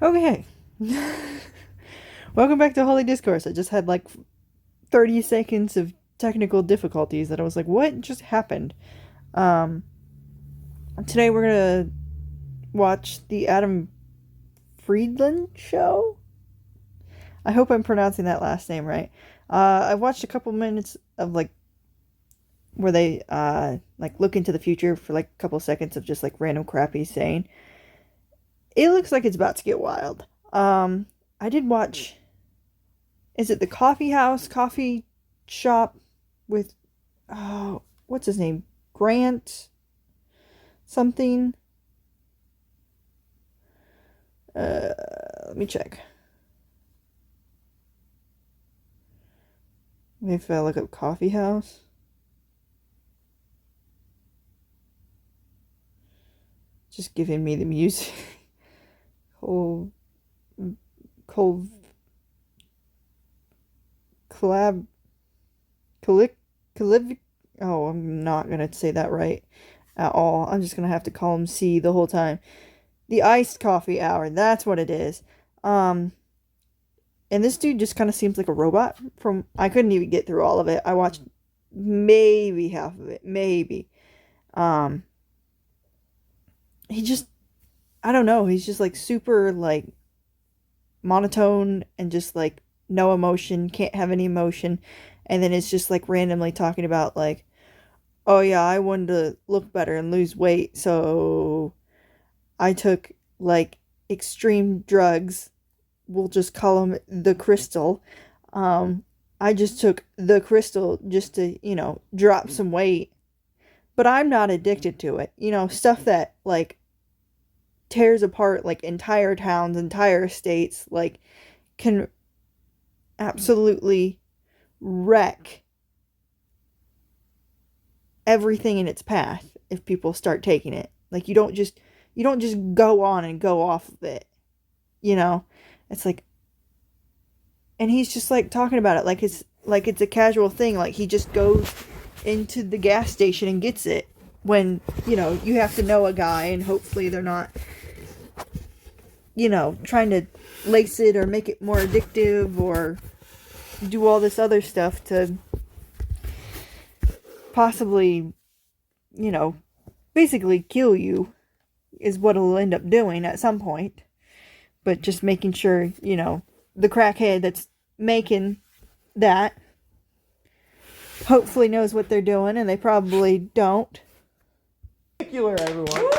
Okay. Welcome back to Holy Discourse. I just had like 30 seconds of technical difficulties that I was like, what just happened? Um, Today we're gonna watch the Adam Friedland show. I hope I'm pronouncing that last name right. I watched a couple minutes of like where they like look into the future for like a couple seconds of just like random crap he's saying. It looks like it's about to get wild. I did watch. Is it the coffee shop with, oh, what's his name? Grant something? Let me check. Maybe if I look up coffee house. Just giving me the music. Col, col, collab, Calvic. Oh, I'm not gonna say that right at all. I'm just gonna have to call him C the whole time. The iced coffee hour. That's what it is. And this dude just kind of seems like a robot. I couldn't even get through all of it. I watched maybe half of it, maybe. Um, he just, I don't know. He's just like super like monotone and just like no emotion, can't have any emotion. And then it's just like randomly talking about like, oh yeah, I wanted to look better and lose weight, so I took like extreme drugs. We'll just call them the crystal. I just took the crystal just to, drop some weight. But I'm not addicted to it. Stuff that like tears apart like entire towns, entire states, like can absolutely wreck everything in its path if people start taking it. Like you don't just go on and go off of it. You know? It's like, and he's just like talking about it like it's a casual thing. Like he just goes into the gas station and gets it when, you have to know a guy and hopefully they're not, trying to lace it or make it more addictive or do all this other stuff to possibly, you know, basically kill you is what it'll end up doing at some point. But just making sure, the crackhead that's making that hopefully knows what they're doing, and they probably don't. Calvicular, everyone.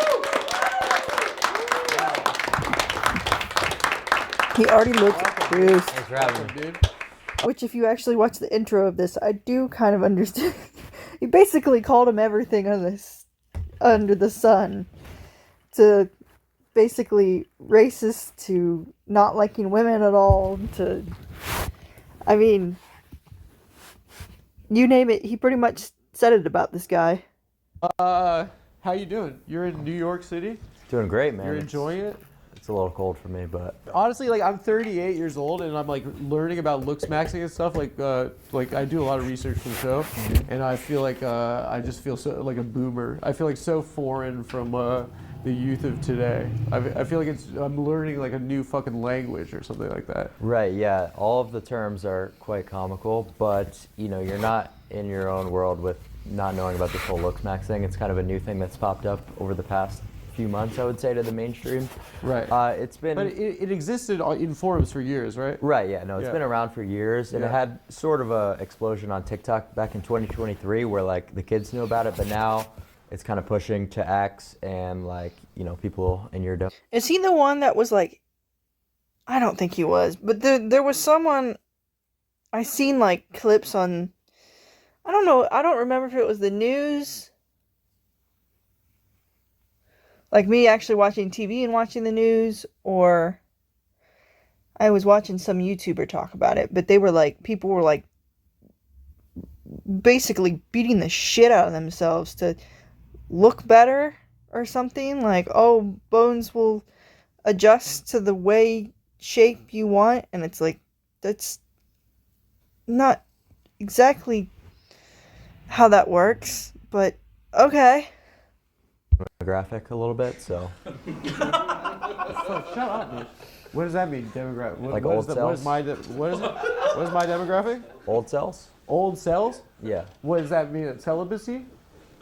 He already looks Bruce. Thanks for having me. Dude. Which, if you actually watch the intro of this, I do kind of understand. He basically called him everything under the sun. To basically racist, to not liking women at all, to, I mean, you name it, he pretty much said it about this guy. How you doing? You're in New York City? Doing great, man. You're enjoying it? It's a little cold for me, but Honestly, like I'm 38 years old and I'm like learning about Looksmaxxing and stuff. Like I do a lot of research for the show, and I feel like I just feel so like a boomer. I feel like so foreign from the youth of today. I feel like I'm learning like a new fucking language or something like that. right, yeah. All of the terms are quite comical, but you're not in your own world with not knowing about this whole Looksmaxxing. It's kind of a new thing that's popped up over the past few months, I would say, to the mainstream. Right. It's been. But it existed in forums for years, right? Right, yeah, no, it's Yeah. been around for years, and it Yeah. had sort of a explosion on TikTok back in 2023 where like the kids knew about it, but now it's kind of pushing to X and like, people in your Is he the one that was like, I don't think he was, but there was someone, I seen like clips on, I don't know, I don't remember if it was the news, like me actually watching TV and watching the news, or I was watching some YouTuber talk about it, but people were like basically beating the shit out of themselves to look better or something, like, oh, bones will adjust to the way shape you want, and it's like, that's not exactly how that works, but okay. demographic a little bit, so. Shut up, dude. What does that mean, demographic? Like old What cells? is my what is it? What is my demographic? Old cells? Old cells? Yeah. What does that mean? Celibacy?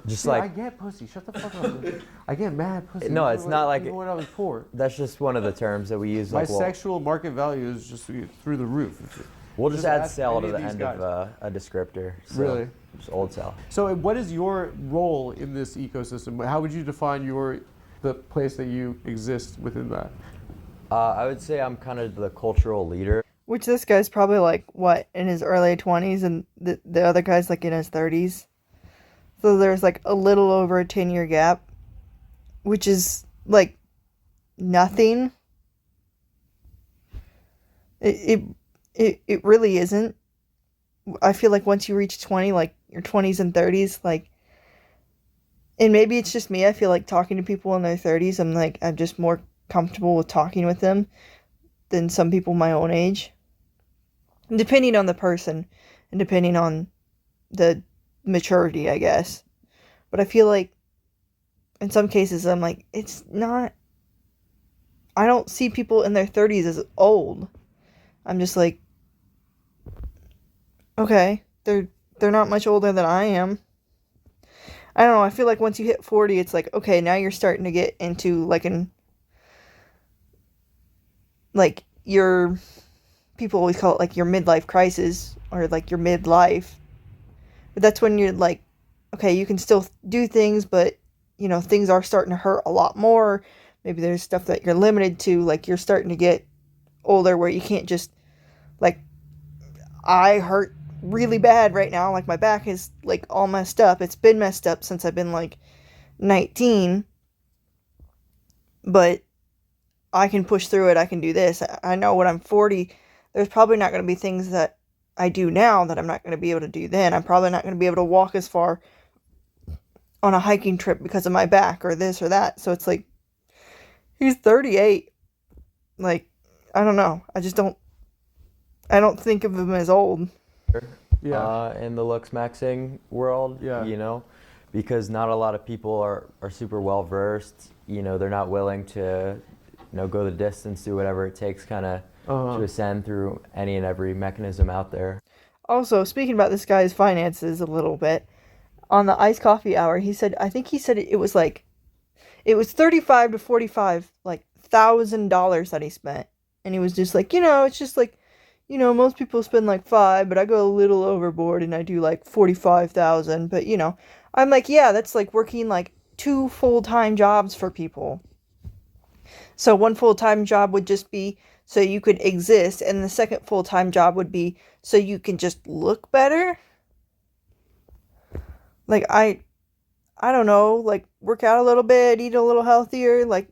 Just Dude, like I get pussy. Shut the fuck up. I get mad pussy. No, it's not like even when I was poor. that's just one of the terms that we use. My Like, well, sexual market value is just through the roof. we'll just just add ask cell any to of the these end guys. of a descriptor. So Really? Just old cell. So, what is your role in this ecosystem? How would you define the place that you exist within that? I would say I'm kind of the cultural leader. Which this guy's probably like, what, in his early 20s, and the other guy's like in his 30s. So there's like a little over a 10-year gap, which is like nothing. It really isn't. I feel like once you reach 20, like your 20s and 30s, like, and maybe it's just me, I feel like talking to people in their 30s, I'm just more comfortable with talking with them than some people my own age. Depending on the person and depending on the maturity, I guess. But I feel like in some cases I'm like, it's not, I don't see people in their 30s as old. I'm just like, okay, they're not much older than I am. I don't know, I feel like once you hit 40, it's like, okay, now you're starting to get into like your, people always call it like your midlife crisis or like your midlife. But that's when you're like, okay, you can still do things, but, things are starting to hurt a lot more. Maybe there's stuff that you're limited to, like you're starting to get older where you can't just, like, I hurt really bad right now. Like, my back is, like, all messed up. It's been messed up since I've been, like, 19. But I can push through it. I can do this. I know when I'm 40, there's probably not going to be things that I do now that I'm not going to be able to do then. I'm probably not going to be able to walk as far on a hiking trip because of my back or this or that. So it's like, he's 38. Like, I don't know. I don't think of him as old. Yeah. In the Looksmaxxing world, Yeah. because not a lot of people are super well versed. They're not willing to, go the distance, do whatever it takes, kind of to ascend through any and every mechanism out there. Also, speaking about this guy's finances a little bit, on the iced coffee hour, I think he said it was like, it was $35 to $45 like $1,000 that he spent, and he was just like, it's just like, most people spend like $5, but I go a little overboard and I do like $45,000. But I'm like, yeah, that's like working like 2 full-time jobs for people. So one full-time job would just be so you could exist, and the second full-time job would be so you can just look better. Like, I don't know, like, work out a little bit, eat a little healthier, like,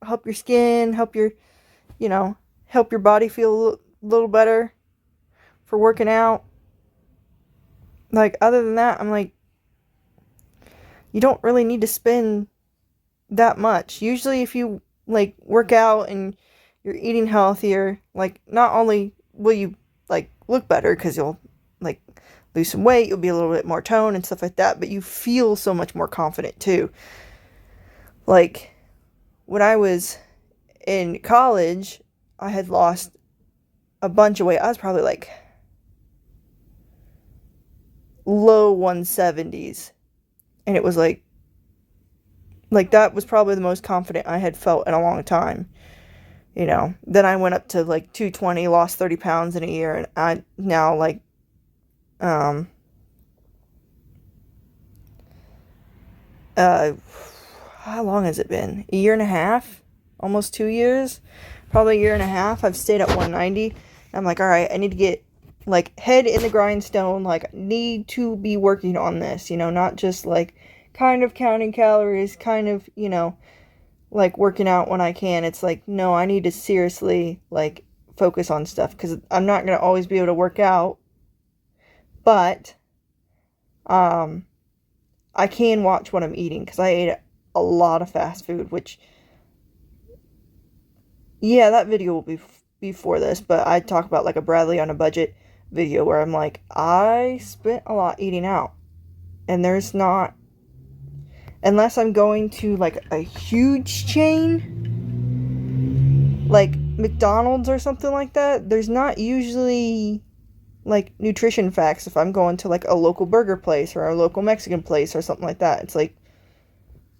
help your skin, help your body feel a little better for working out. Like, other than that, I'm like, you don't really need to spend that much. Usually if you, like, work out and you're eating healthier, like, not only will you, like, look better because you'll, like, lose some weight, you'll be a little bit more toned and stuff like that, but you feel so much more confident too. Like, when I was in college, I had lost a bunch of weight. I was probably like low 170s, and it was like that was probably the most confident I had felt in a long time. Then I went up to like 220, lost 30 pounds in a year, and I now like how long has it been? A year and a half? Almost 2 years? Probably a year and a half. I've stayed at 190. I'm like, all right, I need to get, like, head in the grindstone. Like, need to be working on this, not just, like, kind of counting calories, kind of, like, working out when I can. It's like, no, I need to seriously, like, focus on stuff, because I'm not going to always be able to work out. But, I can watch what I'm eating, because I ate a lot of fast food, which, yeah, that video will be before this, but I talk about, like, a Bradley on a budget video where I'm like, I spent a lot eating out, and there's not, unless I'm going to, like, a huge chain, like McDonald's or something like that, there's not usually like nutrition facts if I'm going to like a local burger place or a local Mexican place or something like that. It's like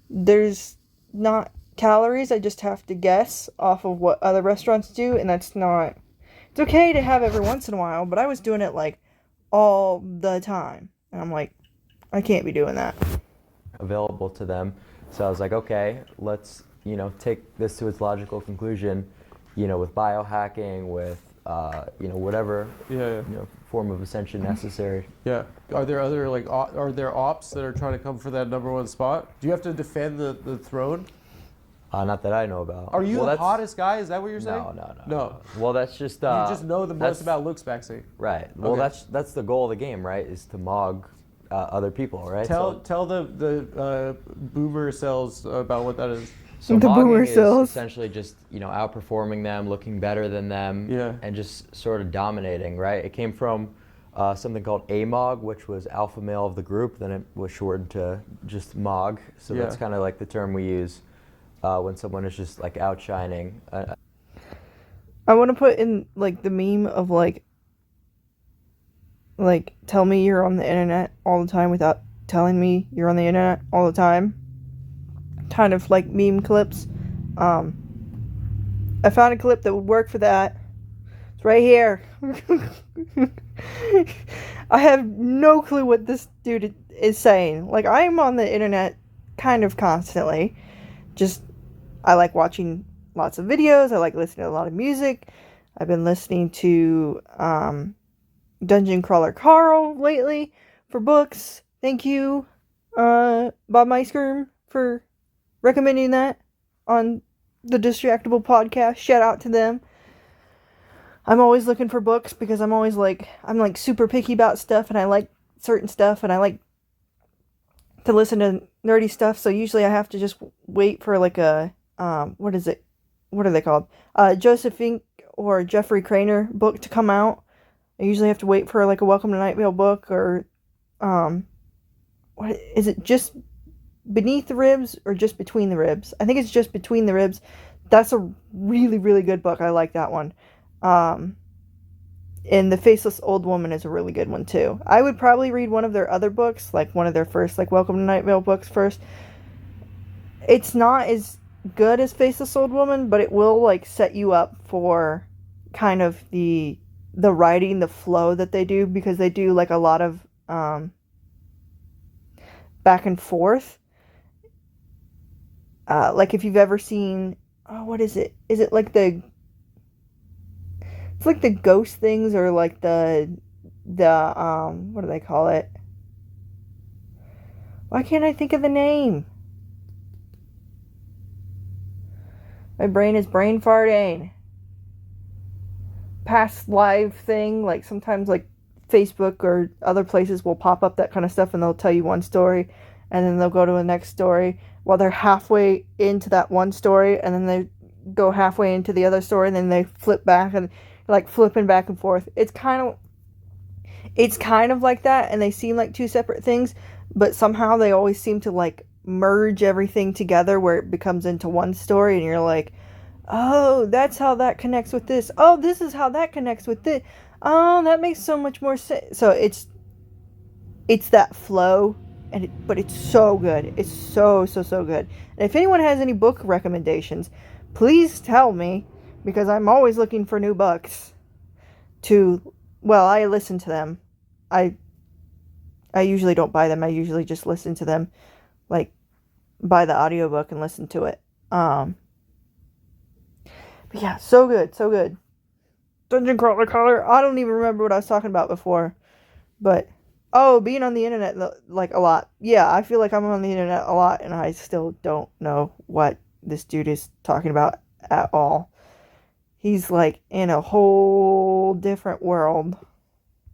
there's not calories. I just have to guess off of what other restaurants do, and that's not. It's okay to have every once in a while, but I was doing it like all the time, and I'm like, I can't be doing that. Available to them. So I was like, okay, let's, take this to its logical conclusion, with biohacking, with, whatever, form of ascension necessary. Yeah. Are there other, are there ops that are trying to come for that number one spot? Do you have to defend the throne? Not that I know about. Are you the hottest guy? Is that what you're saying? No. Well, that's just... you just know the most about Looksmaxxing. Right. Well, okay. that's the goal of the game, right? Is to mog other people, right? Tell the boomer cells about what that is. So the boomer cells. Is essentially just outperforming them, looking better than them, and just sort of dominating, right? It came from something called AMOG, which was alpha male of the group. Then it was shortened to just MOG. So that's kind of like the term we use when someone is just like outshining. I want to put in like the meme of like tell me you're on the internet all the time without telling me you're on the internet all the time. Kind of like meme clips. I found a clip that would work for that. It's right here. I have no clue what this dude is saying. Like, I am on the internet kind of constantly. Just, I like watching lots of videos. I like listening to a lot of music. I've been listening to Dungeon Crawler Carl lately for books. Thank you, Bob Meisker, for recommending that on the Distractable podcast. Shout out to them. I'm always looking for books because I'm always like, I'm like super picky about stuff, and I like certain stuff, and I like to listen to nerdy stuff. So usually I have to just wait for like a, what is it? What are they called? Joseph Fink or Jeffrey Craner book to come out. I usually have to wait for like a Welcome to Night Vale book, or, what is it? Just Beneath the Ribs or Just Between the Ribs? I think it's Just Between the Ribs. That's a really, really good book. I like that one. And The Faceless Old Woman is a really good one too. I would probably read one of their other books, like one of their first, like Welcome to Night Vale books first. It's not as good as Faceless Old Woman, but it will like set you up for kind of the writing, the flow that they do, because they do like a lot of back and forth. Like if you've ever seen, what is it? Is it like it's like the ghost things, or like the what do they call it? Why can't I think of the name? My brain is brain farting. Past live thing, like sometimes like Facebook or other places will pop up that kind of stuff, and they'll tell you one story, and then they'll go to the next story while they're halfway into that one story, and then they go halfway into the other story, and then they flip back, and like flipping back and forth. It's kind of like that, and they seem like two separate things, but somehow they always seem to like merge everything together where it becomes into one story, and you're like, oh, that's how that connects with this. Oh, this is how that connects with this. Oh, that makes so much more sense. So it's that flow, but it's so good. It's so good. And if anyone has any book recommendations, please tell me, because I'm always looking for new books I listen to them. I usually don't buy them. I usually just listen to them, like buy the audiobook and listen to it. But yeah, so good. Dungeon Crawler Color. I don't even remember what I was talking about before. But, being on the internet, like, a lot. Yeah, I feel like I'm on the internet a lot, and I still don't know what this dude is talking about at all. He's, like, in a whole different world.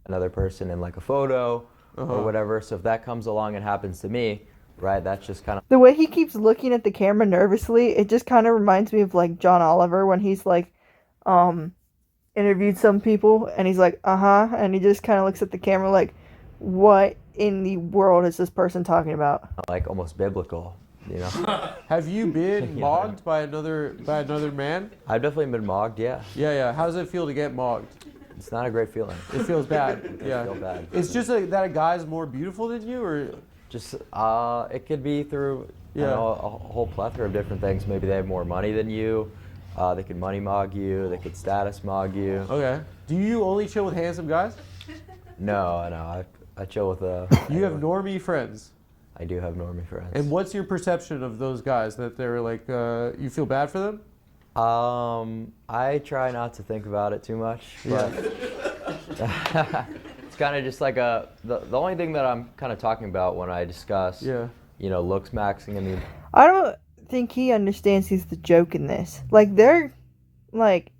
Another person in, like, a photo or whatever. So if that comes along and happens to me, right, that's just kind of... The way he keeps looking at the camera nervously, it just kind of reminds me of, like, John Oliver when he's, like, interviewed some people, and he's like, and he just kind of looks at the camera like, what in the world is this person talking about? Like almost biblical, You know, Have you been Yeah. mogged by another man? I've definitely been mogged. Yeah, Yeah. How does it feel to get mogged? it's not a great feeling. It feels bad. Yeah. feel bad. It's just that a guy's more beautiful than you, or Just it could be through Yeah. a whole plethora of different things. Maybe they have more money than you. They could money mog you. They could status mog you. okay. Do you only chill with handsome guys? No. I chill with You have anyone. normie friends. I do have normie friends. And what's your perception of those guys? That they're like, you feel bad for them? I try not to think about it too much, but it's kind of just like the only thing that I'm kind of talking about when I discuss, Yeah. Looksmaxxing. I mean, I don't think he understands he's the joke in this. Like, they're, like,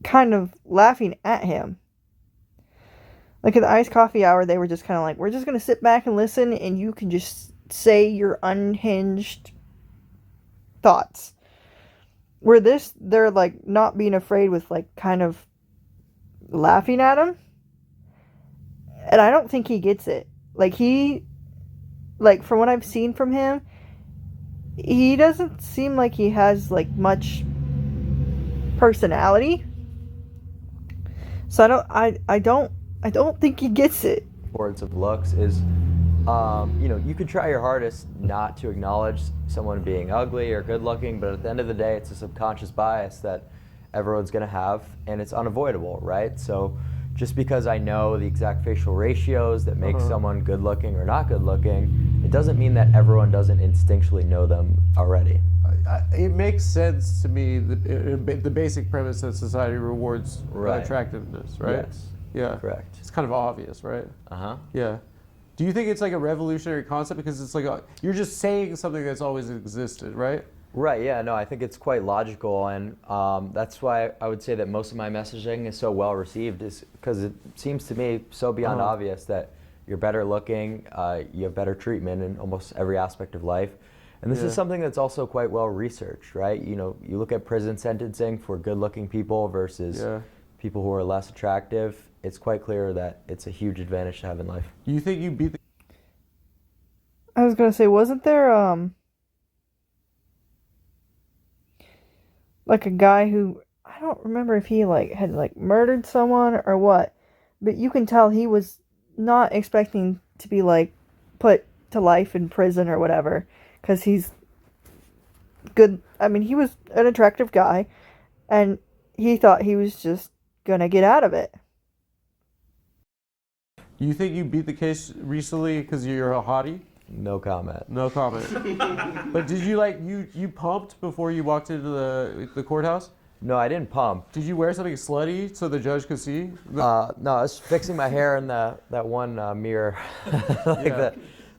kind of laughing at him. Like, at the iced coffee hour, they were just kind of like, we're just going to sit back and listen, and you can just say your unhinged thoughts. Where this, they're, like, not being afraid with, like, kind of laughing at him. And I don't think he gets it. Like, from what I've seen from him, he doesn't seem like he has, like, much personality. So I don't think he gets it. importance of looks is, you could try your hardest not to acknowledge someone being ugly or good looking, but at the end of the day, it's a subconscious bias that everyone's going to have, and it's unavoidable, right? So just because I know the exact facial ratios that make someone good looking or not good looking, it doesn't mean that everyone doesn't instinctually know them already. It makes sense to me, the basic premise that society rewards Right. attractiveness, right? Yes. Yeah. Correct. It's kind of obvious, right? Uh-huh. Yeah. Do you think it's like a revolutionary concept because it's like you're just saying something that's always existed, right? Right, yeah, no, I think it's quite logical, and that's why I would say that most of my messaging is so well received, is because it seems to me so beyond obvious that you're better looking, you have better treatment in almost every aspect of life. And this is something that's also quite well researched, right? You look at prison sentencing for good-looking people versus people who are less attractive. It's quite clear that it's a huge advantage to have in life. You think you beat the I was gonna say, wasn't there like a guy who, I don't remember if he had murdered someone or what, but you can tell he was not expecting to be put to life in prison or whatever, because he's good. I mean, he was an attractive guy, and he thought he was just gonna get out of it. You think you beat the case recently because you're a hottie? No comment. No comment. But did you you pumped before you walked into the courthouse? No, I didn't pump. Did you wear something slutty so the judge could see? No, I was fixing my hair in that one mirror,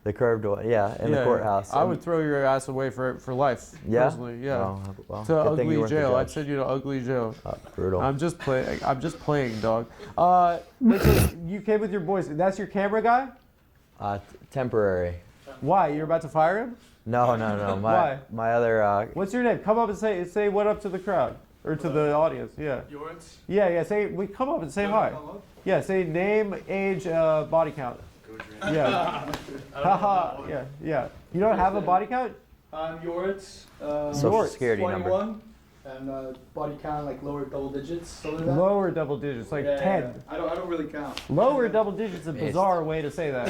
the curved one, in the courthouse. I would throw your ass away for life. Yeah? Personally, yeah. Oh, well, To good thing you ugly weren't the jail. I'd judge. send you to ugly jail. Brutal. I'm just playing, dog. Wait, so you came with your boys. That's your camera guy? Temporary. Why? You're about to fire him? No. Why? My other. What's your name? Come up and say what up to the crowd or to the audience. Yeah. Yours? Yeah. Come up and say hi. Yeah. Say name, age, body count. Yeah. Haha. Yeah. You don't have a body count? I'm yours. Social security 21, number. and body count lower double digits. Something like that. Lower double digits, like 10. I don't really count. Lower double digits is a bizarre way to say that.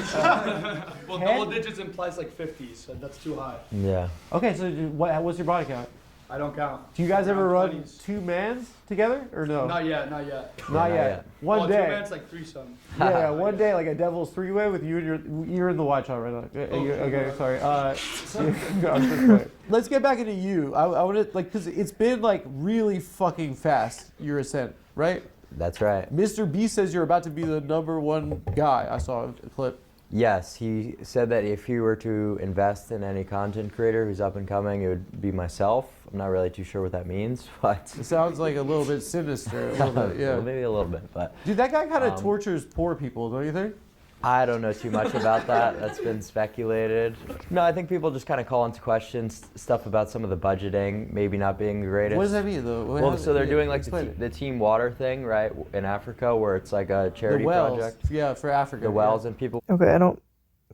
Well, 10? double digits implies 50s, so that's too high. Yeah. Okay, so what's your body count? I don't count. Do you guys ever Around run 20s. two mans together or no? Not yet. Not not yet. yet. One Well, day. Two man's threesome. Yeah, one day, like a devil's three-way with you and you're in the watch shot right now. Okay, sorry. No, I'm just playing. Let's get back into you. I want to because it's been really fucking fast your ascent, right? That's right. Mr. B says you're about to be the #1 guy. I saw a clip. Yes, he said that if he were to invest in any content creator who's up and coming, it would be myself. I'm not really too sure what that means, but It sounds like a little bit sinister. A little bit, yeah. well, maybe a little bit, but Dude, that guy kind of tortures poor people, don't you think? I don't know too much about that. That's been speculated. No, I think people just kind of call into question stuff about some of the budgeting, maybe not being the greatest. What does that mean, though? Well, so they're doing Explain the Team Water thing, right, in Africa, where it's like a charity the wells. project. Yeah, for Africa. The wells and people. Okay, I don't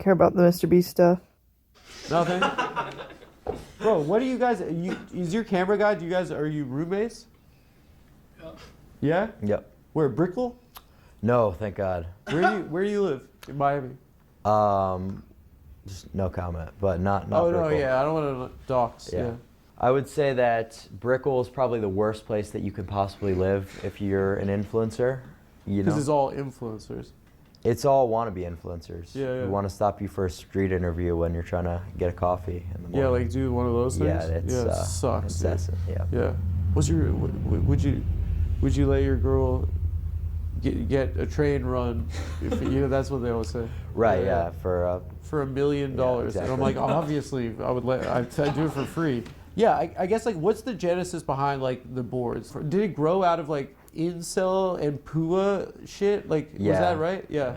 care about the Mr. Beast stuff. Nothing. Bro, what do you guys? Is your camera guy? Are you roommates? Yeah. Yep. Where, Brickell? No, thank God. Where do you live? In Miami. Just no comment, but not Oh no, Brickell. yeah, I don't want to dox. Yeah. I would say that Brickell is probably the worst place that you could possibly live if you're an influencer. You know, Because it's all influencers. it's all wannabe influencers Yeah. who want to stop you for a street interview when you're trying to get a coffee in the morning. Yeah, like do one of those things. Yeah, it's it sucks. Dude. incessant. Yeah. Yeah. Would you let your girl get a train run? If, that's what they always say. Right. Yeah. For $1 million. exactly. And I'm like, obviously, I'd do it for free. Yeah, I guess like, what's the genesis behind like the boards? Did it grow out of like incel and PUA shit? Like, was that right? Yeah.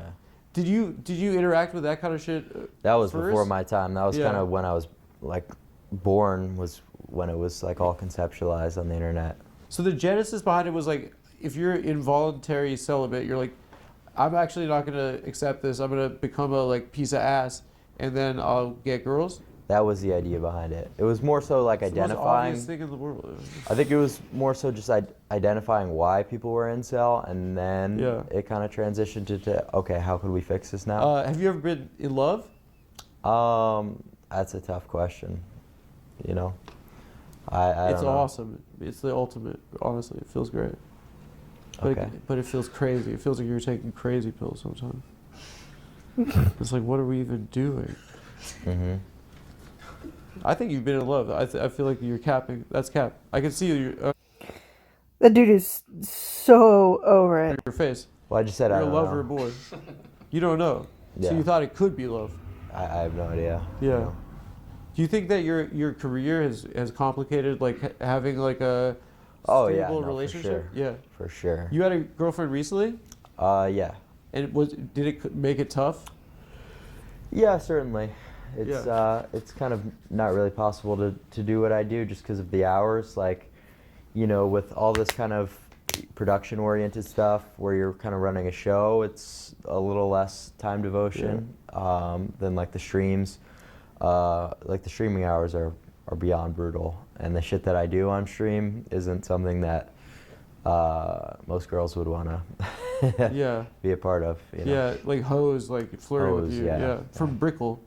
Did you interact with that kind of shit? That was first? before my time. That was kind of when I was like born. Was when it was like all conceptualized on the internet. So the genesis behind it was like, if you're involuntary celibate, you're like, I'm actually not gonna accept this. I'm gonna become a like piece of ass, and then I'll get girls. That was the idea behind it. It was more so like It's the most identifying. obvious thing in the world. I think it was more so just identifying why people were incel, and then it kind of transitioned to okay, how could we fix this now? Have you ever been in love? That's a tough question. You know, I It's don't know. awesome. It's the ultimate. Honestly, it feels great. But, Okay. but it feels crazy. It feels like you're taking crazy pills sometimes. It's like, what are we even doing? Mm-hmm. I think you've been in love. I feel like you're capping. That's cap. I can see That dude is so over it. your face. Well, I just said I You're a don't lover know. boy. You don't know. So Yeah. you thought it could be love. I have no idea. Yeah. You know. Do you think that your career has complicated like having like a Oh stable yeah, no, relationship? For sure. Yeah. For sure. You had a girlfriend recently, Yeah. and did it make it tough? Yeah, certainly. It's kind of not really possible to do what I do just because of the hours. Like, you know, with all this kind of production-oriented stuff where you're kind of running a show, it's a little less time devotion than like the streams. Like the streaming hours are beyond brutal, and the shit that I do on stream isn't something that most girls would want to be a part of. You know? Yeah, like hoes, like flirting with Hoes, you. yeah. From Brickell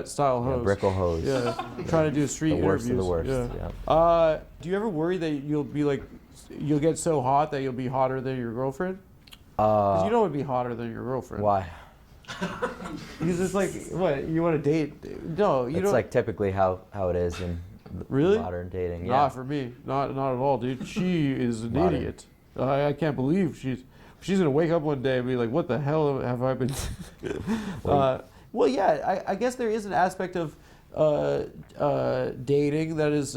style Yeah, hoes. Brickell hoes. Yeah, trying to do street The worst of interviews. the worst. Yeah. Do you ever worry that you'll get so hot that you'll be hotter than your girlfriend? Because you don't want to be hotter than your girlfriend. Why? Because it's like, what, you want to date? No, you It's don't. like typically how it is in Really? modern dating. Not Yeah. for me. Not at all, dude. She is an Modern. idiot. I can't believe she's gonna wake up one day and be like, "What the hell have I been?" Well, yeah. I guess there is an aspect of dating that is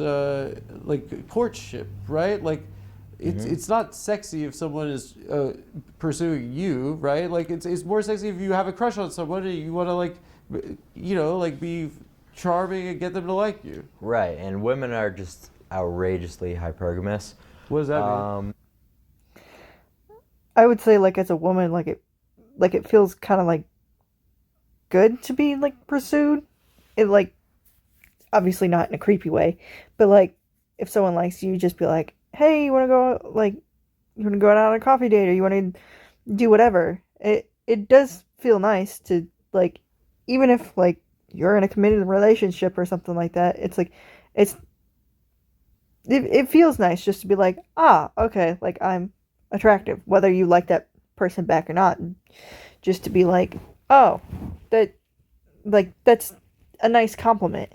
like courtship, right? Like, it's not sexy if someone is pursuing you, right? Like, it's more sexy if you have a crush on someone and you want to like be charming and get them to like you. Right, and women are just outrageously hypergamous. What does that mean? I would say, like, as a woman, like it feels kind of like good to be like pursued. It, like, obviously not in a creepy way, but like if someone likes you, just be like, hey, you want to go out on a coffee date, or you want to do whatever. It does feel nice to, like, even if like you're in a committed relationship or something like that, it's like it feels nice just to be like, okay, like, I'm attractive, whether you like that person back or not. Just to be like, oh, that's a nice compliment.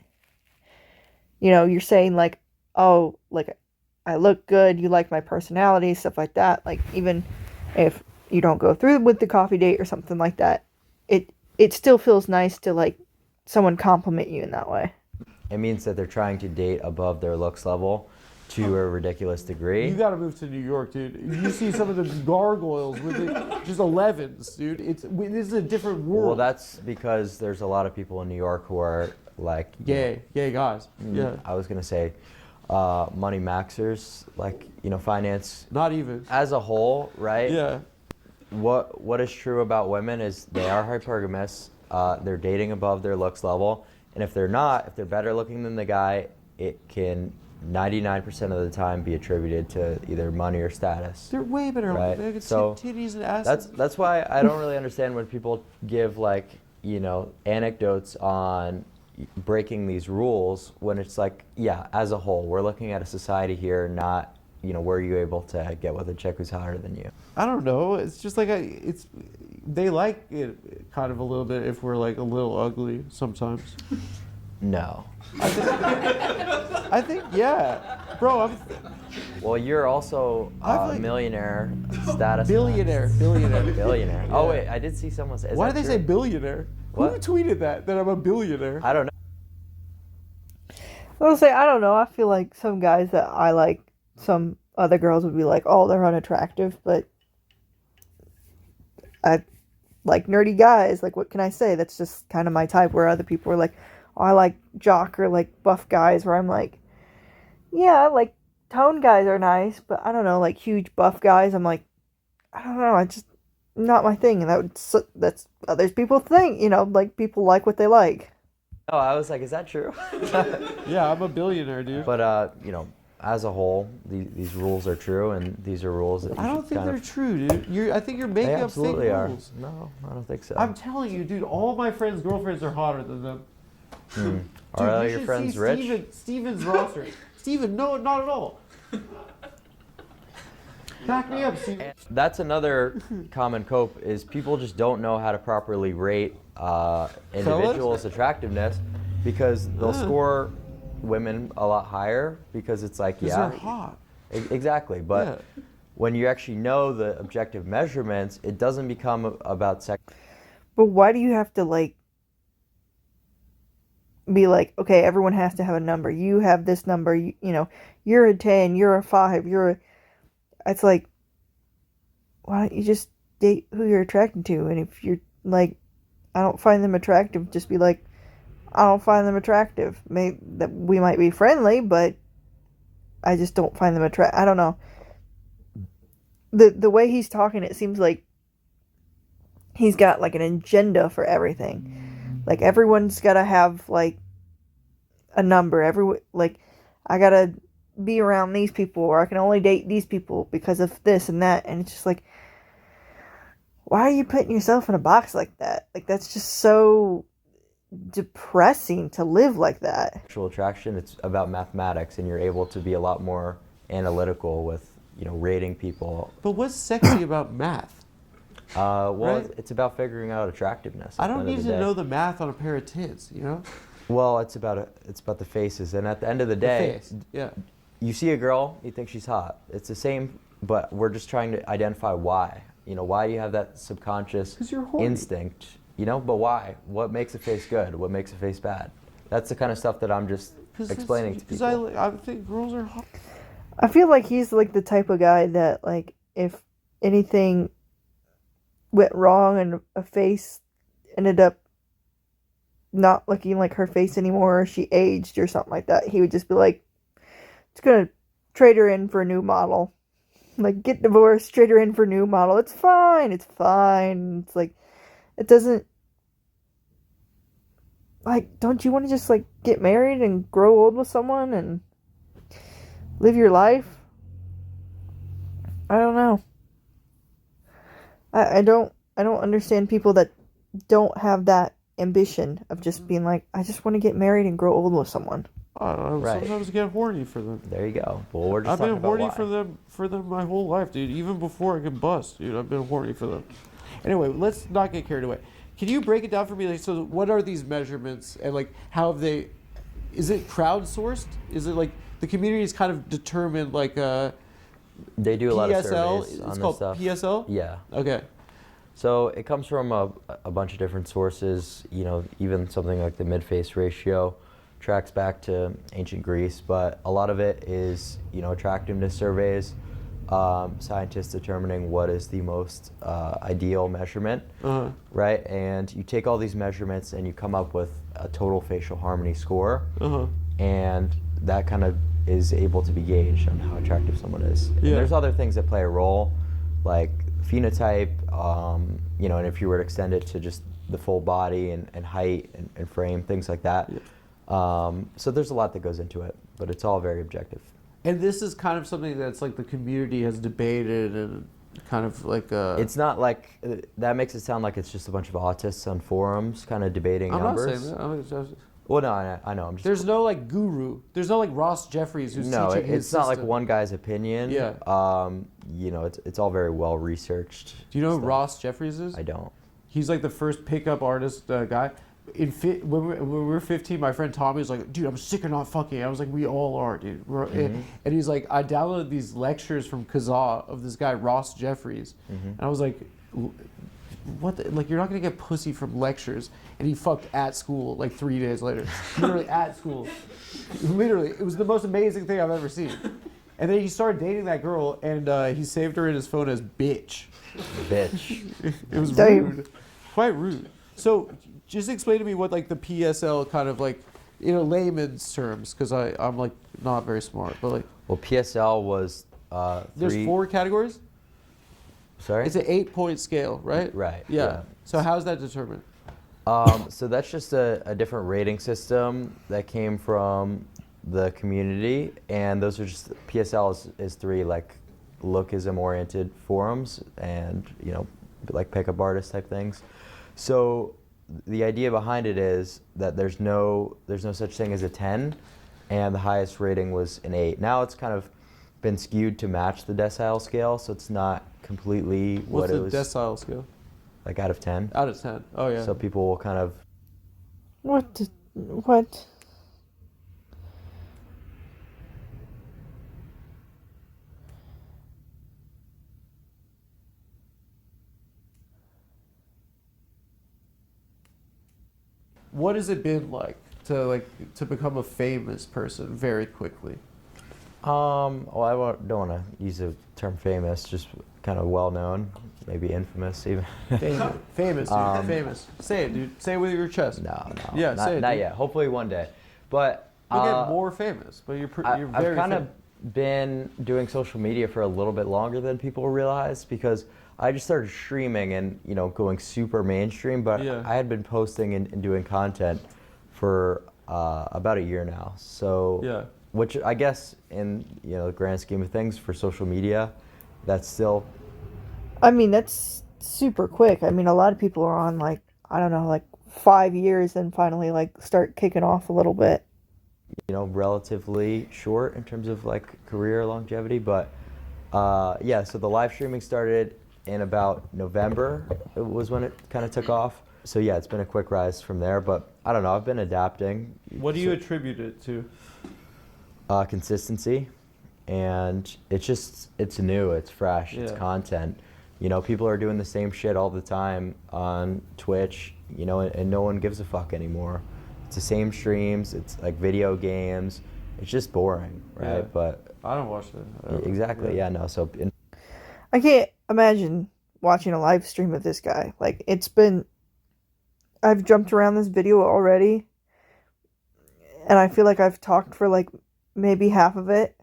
You know, you're saying like, oh, like, I look good, you like my personality, stuff like that. Like, even if you don't go through with the coffee date or something like that, it still feels nice to, like, someone compliment you in that way. It means that they're trying to date above their looks level to a ridiculous degree. You gotta move to New York, dude. You see some of the gargoyles with just 11s, dude. This is a different world. Well, that's because there's a lot of people in New York who are like gay guys. Yeah. I was gonna say money maxers, like, you know, finance Not even. as a whole, right? Yeah. What is true about women is they are hypergamous. They're dating above their looks level. And if they're not, if they're better looking than the guy, it can 99% of the time be attributed to either money or status. They're way better. Right. They could So titties and asses. that's why I don't really understand when people give like, you know, anecdotes on breaking these rules when it's like, yeah, as a whole, we're looking at a society here, not, you know, were you able to get with a chick who's hotter than you? I don't know. It's just like they like it kind of a little bit if we're like a little ugly sometimes. No. I think yeah, bro. Well, you're also a millionaire status. Billionaire. Billionaire. Oh Yeah. wait, I did see someone say. Why did they say billionaire? What? Who tweeted that I'm a billionaire? I don't know. I'll say, I don't know. I feel like some guys that I like, some other girls would be like, oh, they're unattractive, but I like nerdy guys. Like, what can I say? That's just kind of my type, where other people are like, oh, I like jock or like buff guys, where I'm like, yeah, like tone guys are nice, but I don't know, like huge buff guys, I'm like, I don't know, I just, not my thing. And that's others people think, you know, like people like what they like. Oh, I was like, is that true? Yeah, I'm a billionaire, dude. But you know, as a whole, these rules are true, and these are rules that you I don't should think kind they're of, true, dude. I think you're they making up fake absolutely are. rules. No, I don't think so. I'm telling you, dude. All my friends' girlfriends are hotter than them. Dude, Are all you your should friends see rich? Steven's roster. Steven, no, not at all. Back me up, Steven. That's another common cope is people just don't know how to properly rate individuals' attractiveness because they'll score women a lot higher because it's like, yeah, they're hot. Exactly. But when you actually know the objective measurements, it doesn't become about sex. But why do you have to like be like, okay, everyone has to have a number. You have this number, you know, you're a 10, you're a 5, it's like, why don't you just date who you're attracted to? And if you're like, I don't find them attractive, just be like, I don't find them attractive. Maybe that we might be friendly, but I just don't find them attractive. I don't know. The way he's talking, it seems like he's got like an agenda for everything. Like everyone's got to have like a number. Like I got to be around these people, or I can only date these people because of this and that. And it's just like, why are you putting yourself in a box like that? Like that's just so depressing to live like that. Sexual attraction, it's about mathematics, and you're able to be a lot more analytical with, you know, rating people. But what's sexy about math? Well, Right? it's about figuring out attractiveness. I at the don't end of need the to day. know the math on a pair of tits, you know? Well, it's about the faces, and at the end of the day, Face. Yeah. you see a girl, you think she's hot. It's the same, but we're just trying to identify why. You know, why do you have that subconscious 'Cause you're horny. instinct? You know, but why? What makes a face good? What makes a face bad? That's the kind of stuff that I'm just explaining to people. Because I think girls are hot. I feel like he's like the type of guy that like if anything went wrong and a face ended up not looking like her face anymore, or she aged or something like that, he would just be like, just gonna trade her in for a new model. Like, get divorced, trade her in for a new model. It's fine. It's fine. It's like, it doesn't, like, don't you want to just like get married and grow old with someone and live your life? I don't know. I don't understand people that don't have that ambition of just being like, I just want to get married and grow old with someone. I don't know. Right. Sometimes I get horny for them. There you go. Well, we're just I've been talking about horny why. for them my whole life, dude. Even before I could bust, dude. I've been horny for them. Anyway, let's not get carried away. Can you break it down for me? Like, so what are these measurements, and like how have they? Is it crowdsourced? Is it like the community is kind of determined, like They do a lot of PSL? surveys It's on this called stuff. PSL. Yeah. Okay. So it comes from a bunch of different sources. You know, even something like the mid-face ratio tracks back to ancient Greece, but a lot of it is, you know, attractiveness surveys, scientists determining what is the most ideal measurement, right? And you take all these measurements and you come up with a total facial harmony score, and that kind of is able to be gauged on how attractive someone is. And Yeah. there's other things that play a role, like phenotype, you know, and if you were to extend it to just the full body and height and frame, things like that. So there's a lot that goes into it, but it's all very objective. And this is kind of something that's like the community has debated and kind of like It's not like that makes it sound like it's just a bunch of autists on forums kind of debating numbers. I'm not saying that. Well, no, I know. I'm just. There's no like guru. There's no like Ross Jeffries who's no, teaching his it's not like system. one guy's opinion. Yeah. You know, it's all very well researched. Do you know who stuff. Ross Jeffries is? I don't. He's like the first pickup artist guy. When we were 15, my friend Tommy was like, dude, I'm sick of not fucking. I was like, we all are, dude. And he's like, I downloaded these lectures from Kazaa of this guy, Ross Jeffries. And I was like, what the, like, you're not going to get pussy from lectures. And he fucked at school like 3 days later. Literally at school. Literally. It was the most amazing thing I've ever seen. And then he started dating that girl, and he saved her in his phone as bitch. Bitch. It was Damn. rude. Quite rude. So just explain to me what like the PSL kind of like, in a layman's terms, because I'm like not very smart, but like. Well, PSL was There's 4 categories? Sorry? It's an 8-point scale, right? Right. Yeah. So how's that determined? So that's just a different rating system that came from the community, and those are just PSL is 3 like lookism oriented forums, and you know, like pickup artist type things. So the idea behind it is that there's no such thing as a 10, and the highest rating was an 8. Now it's kind of been skewed to match the decile scale, so it's not completely What's what it the was decile scale? like out of 10. Out of 10. Oh yeah. So people will kind of What? What has it been like to become a famous person very quickly? well, don't want to use the term famous, just kind of well known, maybe infamous even. Famous, dude. Famous. Say it, dude. Say it with your chest. No. Yeah, not, say it, not dude. yet. Hopefully one day. But You'll get more famous, but you're very I've kind famous. of been doing social media for a little bit longer than people realize, because I just started streaming and, you know, going super mainstream, but Yeah. I had been posting and doing content for about a year now. So, Yeah. which I guess in, you know, the grand scheme of things for social media, that's still, I mean, that's super quick. I mean, a lot of people are on like, I don't know, like 5 years and finally like start kicking off a little bit. you know, relatively short in terms of like career longevity. But yeah, so the live streaming started in about November. It was when it kind of took off. So yeah, it's been a quick rise from there. But I don't know, I've been adapting. What do you attribute it to? Consistency, and it's new, it's fresh, it's Yeah. content. You know, people are doing the same shit all the time on Twitch, you know, and no one gives a fuck anymore. It's the same streams, it's like video games. It's just boring, right? Yeah. But I don't watch that. exactly, yeah, no. So I can't imagine watching a live stream of this guy. Like, I've jumped around this video already, and I feel like I've talked for like maybe half of it,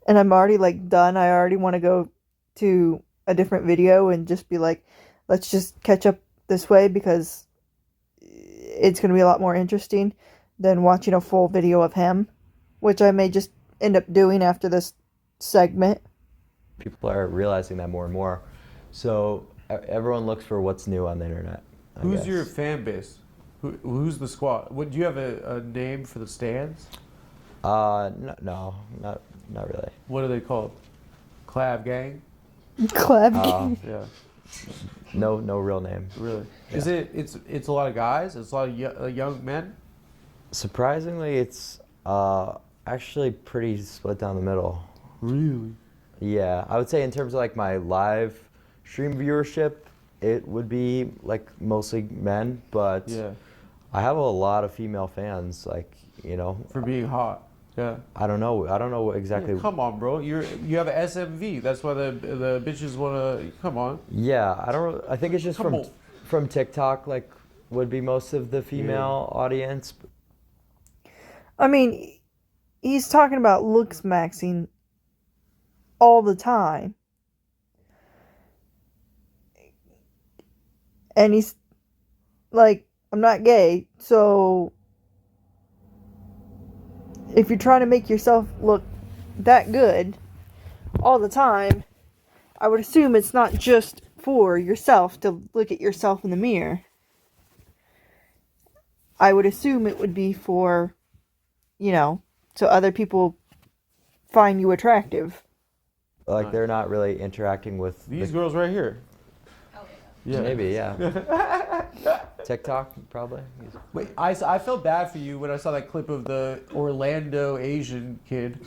and I'm already like done. I already want to go to a different video and just be like, let's just catch up this way, because it's going to be a lot more interesting than watching a full video of him, which I may just end up doing after this segment. people are realizing that more and more. So everyone looks for what's new on the internet. I Who's guess. your fan base? Who's the squad? What do you have a name for the stands? No, not really. What are they called? Clav Gang? Clavicular. Yeah, No real name. really. Yeah. Is it? It's a lot of guys. It's a lot of young men. Surprisingly, it's actually pretty split down the middle. Really? Yeah, I would say in terms of like my live stream viewership, it would be like mostly men, but Yeah. I have a lot of female fans. Like, you know, For being hot. Yeah. I don't know exactly. Yeah, come on, bro. You have an SMV. That's why the bitches wanna. Come on. Yeah, I think it's just Come on. from TikTok. Like, would be most of the female audience. I mean, he's talking about Looksmaxxing all the time. And he's like, I'm not gay, so if you're trying to make yourself look that good all the time, I would assume it's not just for yourself to look at yourself in the mirror. I would assume it would be for, so other people find you attractive. Like they're not really interacting with These girls right here. Yeah. Maybe, yeah. TikTok, probably. Wait, I felt bad for you when I saw that clip of the Orlando Asian kid.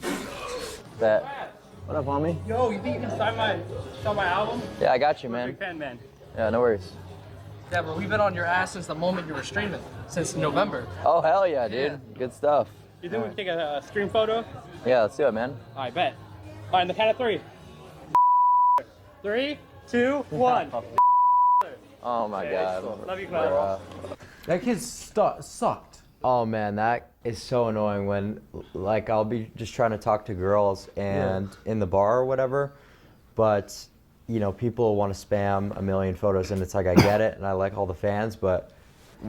That. What up, homie? Yo, you think you can sign my album? Yeah, I got you, I'm a man. big fan, man. Yeah, no worries. Yeah, bro, we've been on your ass since the moment you were streaming, since November. Oh, hell yeah, dude. Yeah. Good stuff. You think we can take a stream photo? Yeah, let's do it, man. I bet. All right, on the count of 3. 3, 2, 1. Oh my god. Love you, Cloud. That kid sucked. Oh man, that is so annoying when, like, I'll be just trying to talk to girls and in the bar or whatever, but people want to spam a million photos, and it's like, I get it and I like all the fans, but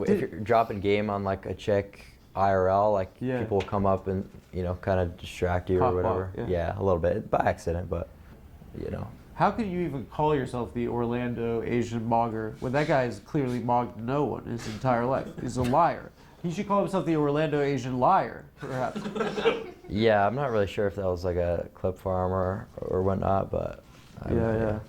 if you're dropping game on like a chick IRL, like people will come up and kind of distract you or whatever. Yeah, a little bit by accident, but How could you even call yourself the Orlando Asian mogger when that guy has clearly mogged no one his entire life? He's a liar. He should call himself the Orlando Asian liar, perhaps. Yeah, I'm not really sure if that was like a clip farm or whatnot, but yeah.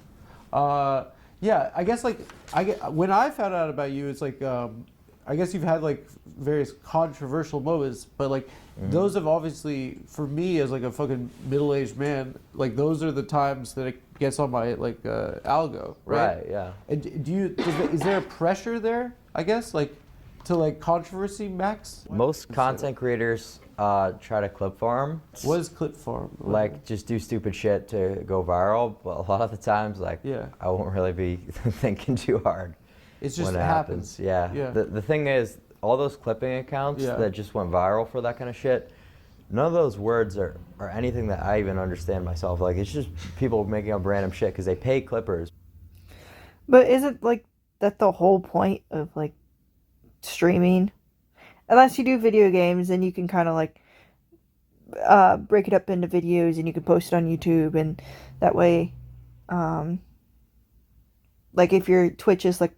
I guess when I found out about you, it's like I guess you've had like various controversial moments, but like those have obviously, for me as like a fucking middle-aged man, like those are the times that it gets on my like algo, right? Right, yeah. And is there a pressure there? I guess like to like controversy max. Most content creators try to clip farm. What is clip farm? Like just do stupid shit to go viral, but a lot of the times like I won't really be thinking too hard. It's just when it happens. Yeah. The thing is, all those clipping accounts that just went viral for that kind of shit, none of those words are anything that I even understand myself. Like, it's just people making up random shit because they pay clippers. But isn't like that the whole point of like streaming? Unless you do video games, then you can kind of like break it up into videos and you can post it on YouTube, and that way, like if your Twitch is like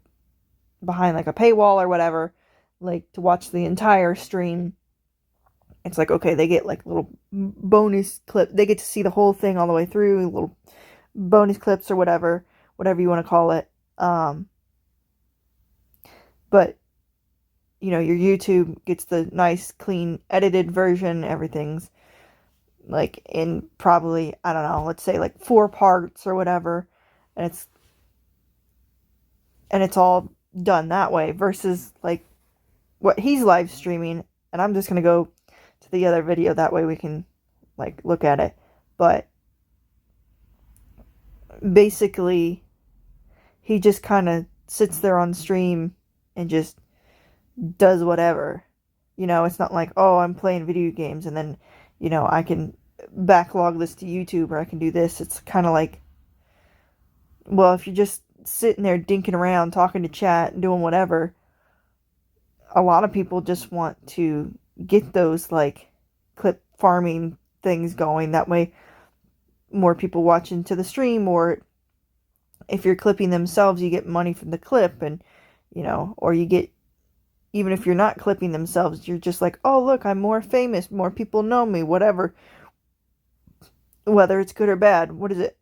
behind like a paywall or whatever, like to watch the entire stream, it's like, okay, they get like little bonus clip, they get to see the whole thing all the way through, little bonus clips or whatever you want to call it. But your YouTube gets the nice clean edited version. Everything's like in probably, I don't know, let's say like 4 parts or whatever, and it's all done that way, versus like what he's live streaming. And I'm just gonna go to the other video, that way we can like look at it. But basically he just kind of sits there on stream and just does whatever. It's not like, oh, I'm playing video games and then I can backlog this to YouTube, or I can do this. It's kind of like, well, if you're just sitting there dinking around, talking to chat and doing whatever, a lot of people just want to get those like clip farming things going. That way more people watch into the stream, or if you're clipping themselves, you get money from the clip, and or you get, even if you're not clipping themselves, you're just like, oh look, I'm more famous, more people know me, whatever, whether it's good or bad. What is it?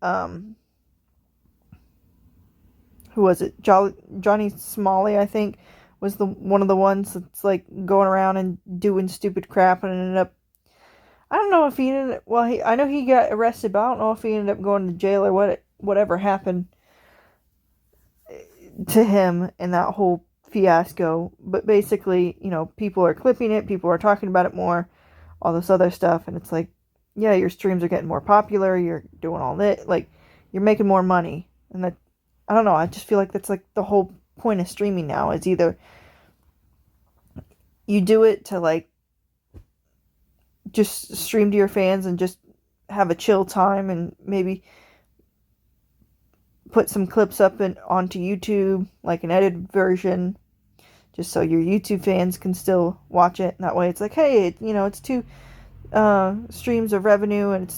Who was it? Johnny Smalley, I think, was one of the ones that's like going around and doing stupid crap and ended up, I don't know if he ended up, well, I know he got arrested, but I don't know if he ended up going to jail or whatever happened to him in that whole fiasco. But basically, people are clipping it, people are talking about it more, all this other stuff, and it's like, yeah, your streams are getting more popular, you're doing all that, like, you're making more money. And that, I don't know, I just feel like that's like the whole point of streaming now, is either you do it to like just stream to your fans and just have a chill time and maybe put some clips up onto YouTube, like an edited version, just so your YouTube fans can still watch it. And that way it's like, hey, it's 2 streams of revenue, and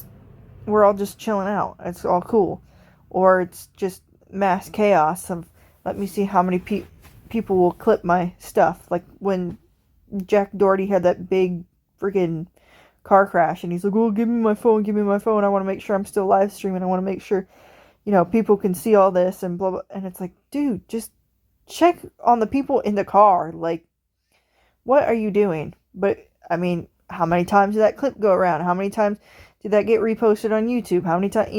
we're all just chilling out. It's all cool. Or it's just mass chaos of, let me see how many people will clip my stuff. Like when Jack Doherty had that big freaking car crash, and he's like, oh, give me my phone. I want to make sure I'm still live streaming. I want to make sure, people can see all this and blah, blah. And it's like, dude, just check on the people in the car. Like, what are you doing? But, I mean, how many times did that clip go around? How many times did that get reposted on YouTube? How many times,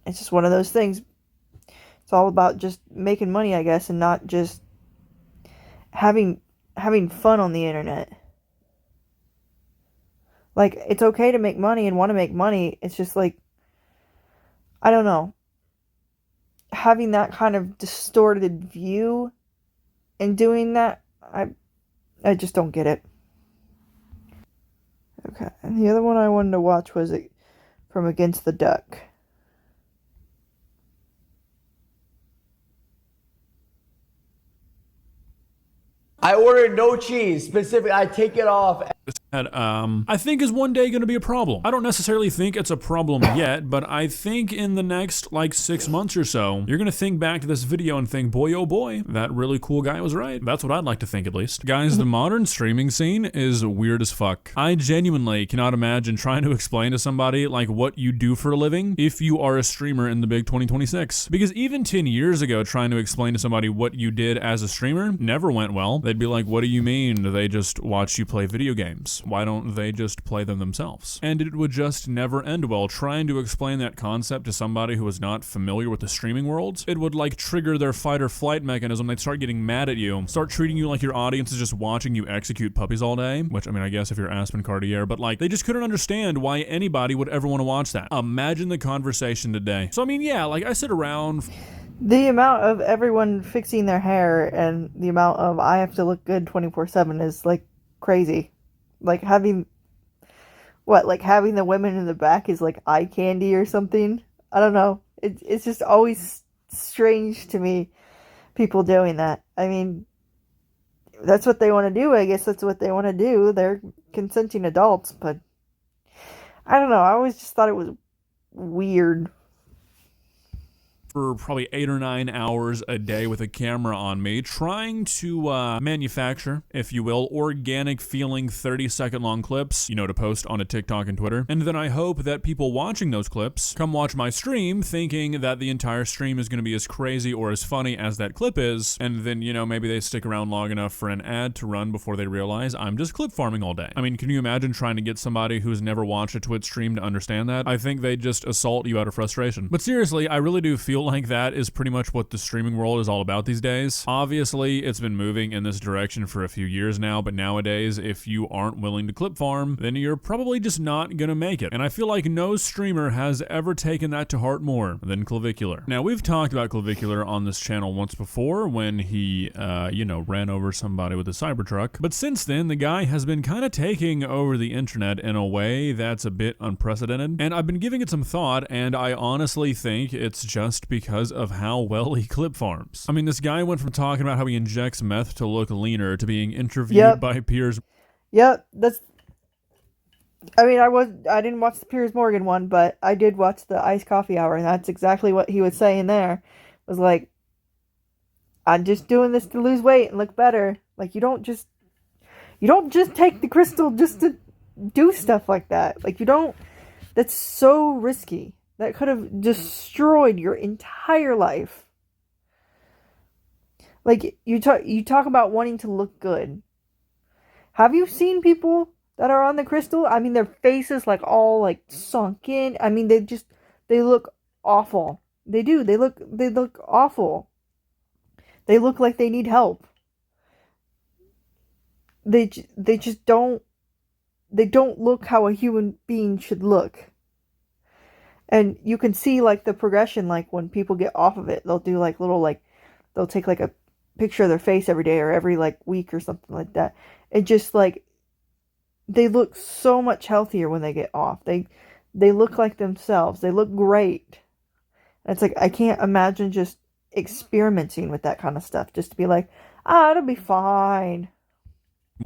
it's just one of those things. It's all about just making money, I guess, and not just having fun on the internet. Like, it's okay to make money and want to make money. It's just like, I don't know. Having that kind of distorted view and doing that, I just don't get it. Okay, and the other one I wanted to watch was from Against the Duck. I ordered no cheese. Specifically, I take it off. That, I think is one day going to be a problem. I don't necessarily think it's a problem yet, but I think in the next, 6 months or so, you're going to think back to this video and think, boy, oh boy, that really cool guy was right. That's what I'd like to think, at least. Guys, the modern streaming scene is weird as fuck. I genuinely cannot imagine trying to explain to somebody, what you do for a living if you are a streamer in the big 2026. Because even 10 years ago, trying to explain to somebody what you did as a streamer never went well. They'd be like, what do you mean? They just watch you play video games. Why don't they just play them themselves? And it would just never end well. Trying to explain that concept to somebody who is not familiar with the streaming world, it would trigger their fight or flight mechanism. They'd start getting mad at you, start treating you like your audience is just watching you execute puppies all day, which, I mean, I guess if you're Aspen Cartier, but they just couldn't understand why anybody would ever want to watch that. Imagine the conversation today. So I mean, yeah, I sit around. The amount of everyone fixing their hair and the amount of I have to look good 24/7 is crazy. Having the women in the back is eye candy or something. I don't know. It's just always strange to me, people doing that. I mean, that's what they want to do. I guess that's what they want to do. They're consenting adults, but I don't know. I always just thought it was weird. For probably 8 or 9 hours a day with a camera on me, trying to manufacture, if you will, organic feeling 30-second long clips, to post on a TikTok and Twitter. And then I hope that people watching those clips come watch my stream thinking that the entire stream is going to be as crazy or as funny as that clip is. And then, maybe they stick around long enough for an ad to run before they realize I'm just clip farming all day. I mean, can you imagine trying to get somebody who's never watched a Twitch stream to understand that? I think they just assault you out of frustration. But seriously, I really do feel like that is pretty much what the streaming world is all about these days. Obviously, it's been moving in this direction for a few years now, but nowadays, if you aren't willing to clip farm, then you're probably just not gonna make it. And I feel like no streamer has ever taken that to heart more than Clavicular. Now, we've talked about Clavicular on this channel once before when he, ran over somebody with a Cybertruck. But since then, the guy has been kind of taking over the internet in a way that's a bit unprecedented. And I've been giving it some thought, and I honestly think it's just because of how well he clip farms. I mean, this guy went from talking about how he injects meth to look leaner to being interviewed by Piers. Yep, I didn't watch the Piers Morgan one, but I did watch the Iced Coffee Hour, and that's exactly what he was saying there. Was I'm just doing this to lose weight and look better. You don't just take the crystal just to do stuff like that. That's so risky. That could have destroyed your entire life. You talk about wanting to look good. Have you seen people that are on the crystal? I mean, their faces all sunk in. I mean, they look awful. They do. They look awful. They look like they need help. They just don't. They don't look how a human being should look. And you can see the progression, when people get off of it, they'll do they'll take a picture of their face every day or every week or something like that. It just they look so much healthier when they get off. They look like themselves. They look great. And it's like, I can't imagine just experimenting with that kind of stuff just to be like, it'll be fine.